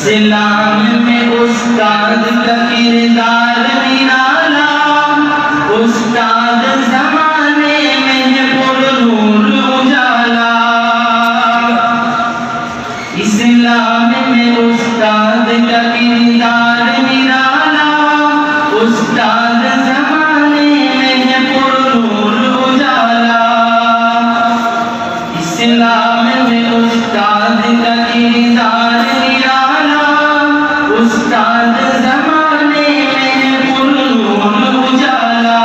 इस्लाम में उस्ताद का किरदार निराला, उस्ताद ज़माने में है पुरनूर उजाला। इस्लाम में उस्ताद का किरदार निराला, उस्ताद ज़माने में है पुरनूर उजाला। इस्लाम में उस्ताद का किरदार निराला, उस्ताद ज़माने में पुरनूर उजाला।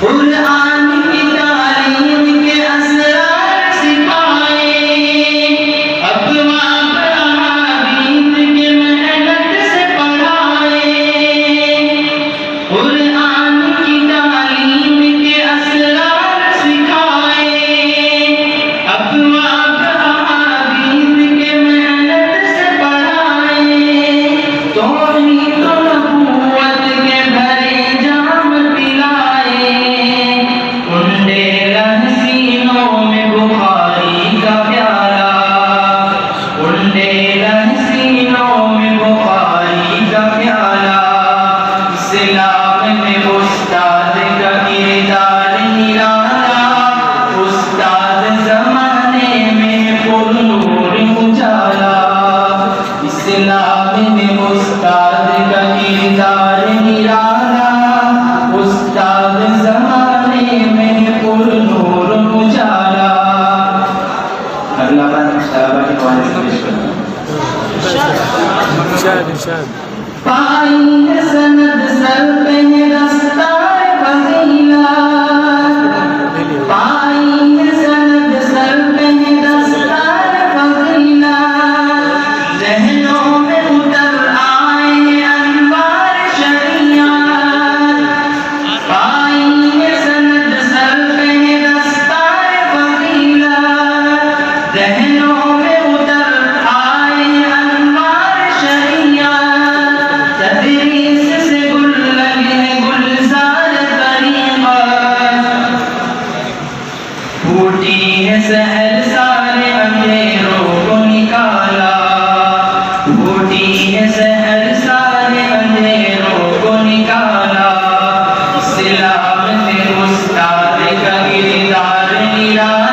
कुरान की तालीम के असरार सिखाए, अक़वाम अहादीस के मेहनत से पढ़ाए। कुरान की तालीम के असरार सिखाए, अक़वाम अहादीस के मेहनत से पढ़ाए। तौहीद और नबूवत के भरे जाम पिलाए, उंडे लहसीनों में बुखारी का प्याला, उंडे लहसीनों में बुखारी का प्याला। इस्लाम में उस्ताद का किरदार निराला, उस्ताद ज़माने में पुरनूर उजाला। इस्लाम में उस्ताद का किरदार निराला, उस्ताद ज़माने में पुरनूर उजाला। अगला बात सहाबा के हवाले से पेश करता हूँ। पाई है सनद सर पे है दस्तार फज़ीलत, पाई है सनद सर पे है दस्तार फज़ीलत। ज़हनों में उतर आए हैं अनवार शरीयत, पाई है सनद सर पे है दस्तार फज़ीलत। ज़हनों में उतर आए हैं अनवार शरीयत। तदरीस से गुल लगे हैं गुलज़ार तरीक़त, फूटी है सहल सारे अंधेरों को निकाला, फूटी है सहल सारे अंधेरों को निकाला। इस्लाम में उस्ताद का किरदार निराला,